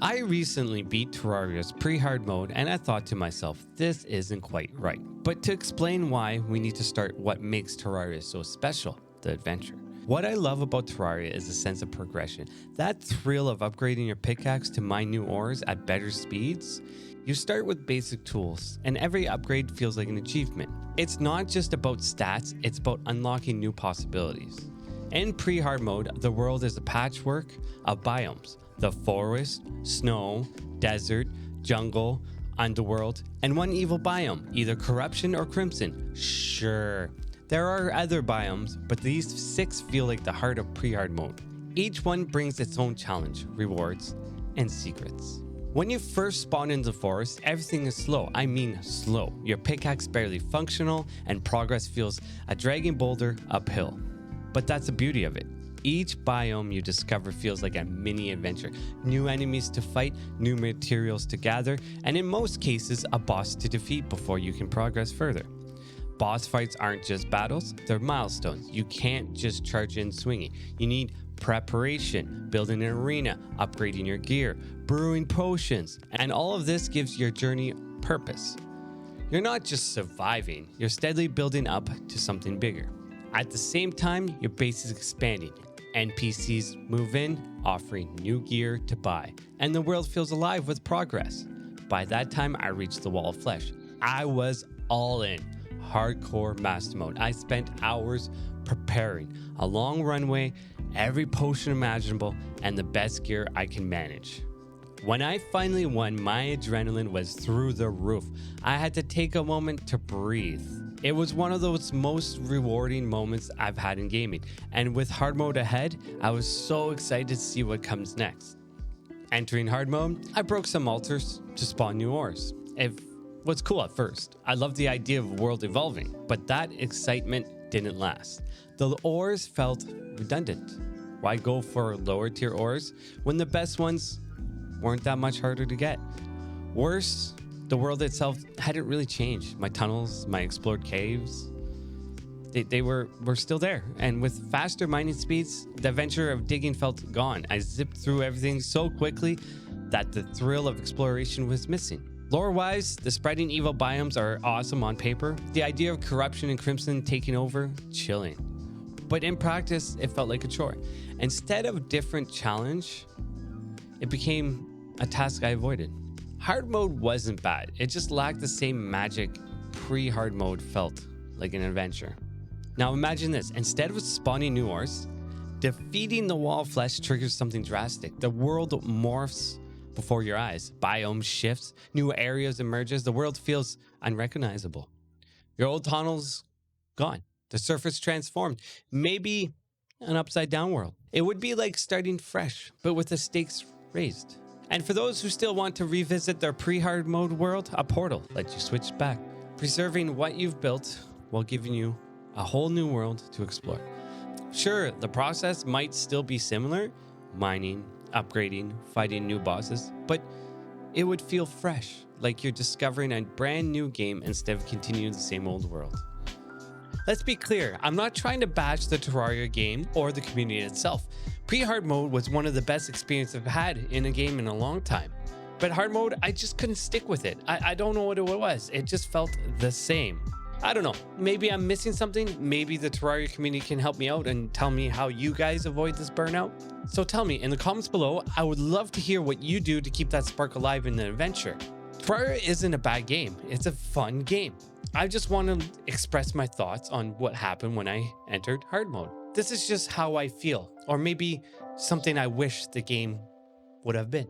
I recently beat Terraria's pre-hard mode and I thought to myself, this isn't quite right. But to explain why, we need to start what makes Terraria so special, the adventure. What I love about Terraria is the sense of progression. That thrill of upgrading your pickaxe to mine new ores at better speeds. You start with basic tools, and every upgrade feels like an achievement. It's not just about stats, it's about unlocking new possibilities. In pre-hard mode, the world is a patchwork of biomes. The forest, snow, desert, jungle, underworld, and one evil biome, either corruption or crimson. Sure, there are other biomes, but these 6 feel like the heart of pre-hard mode. Each one brings its own challenge, rewards, and secrets. When you first spawn in the forest, everything is slow. I mean slow. Your pickaxe barely functional, and progress feels a dragging boulder uphill. But that's the beauty of it. Each biome you discover feels like a mini adventure. New enemies to fight, new materials to gather, and in most cases, a boss to defeat before you can progress further. Boss fights aren't just battles, they're milestones. You can't just charge in swinging. You need preparation, building an arena, upgrading your gear, brewing potions, and all of this gives your journey purpose. You're not just surviving, you're steadily building up to something bigger. At the same time, your base is expanding. NPCs move in, offering new gear to buy, and the world feels alive with progress. By that time, I reached the wall of flesh. I was all in. Hardcore master mode. I spent hours preparing a long runway, every potion imaginable, and the best gear I can manage. When I finally won, my adrenaline was through the roof. I had to take a moment to breathe. It was one of those most rewarding moments I've had in gaming, and with hard mode ahead, I was so excited to see what comes next. Entering hard mode, I broke some altars to spawn new ores. It was cool at first. I loved the idea of the world evolving, but that excitement didn't last. The ores felt redundant. Why go for lower tier ores when the best ones weren't that much harder to get? Worse, the world itself hadn't really changed. My tunnels, my explored caves, they were still there. And with faster mining speeds, the adventure of digging felt gone. I zipped through everything so quickly that the thrill of exploration was missing. Lore-wise, the spreading evil biomes are awesome on paper. The idea of corruption and crimson taking over, chilling. But in practice, it felt like a chore. Instead of a different challenge, it became a task I avoided. Hard mode wasn't bad. It just lacked the same magic pre-hard mode felt like an adventure. Now imagine this. Instead of spawning new ores, defeating the wall of flesh triggers something drastic. The world morphs before your eyes. Biome shifts, new areas emerges. The world feels unrecognizable. Your old tunnels gone. The surface transformed. Maybe an upside down world. It would be like starting fresh, but with the stakes raised. And for those who still want to revisit their pre-hard mode world, a portal lets you switch back, preserving what you've built while giving you a whole new world to explore. Sure, the process might still be similar, mining, upgrading, fighting new bosses, but it would feel fresh, like you're discovering a brand new game instead of continuing the same old world. Let's be clear, I'm not trying to bash the Terraria game or the community itself. Pre-hard mode was one of the best experiences I've had in a game in a long time. But hard mode, I just couldn't stick with it. I don't know what it was. It just felt the same. I don't know. Maybe I'm missing something. Maybe the Terraria community can help me out and tell me how you guys avoid this burnout. So tell me in the comments below. I would love to hear what you do to keep that spark alive in the adventure. Terraria isn't a bad game. It's a fun game. I just want to express my thoughts on what happened when I entered hard mode. This is just how I feel, or maybe something I wish the game would have been.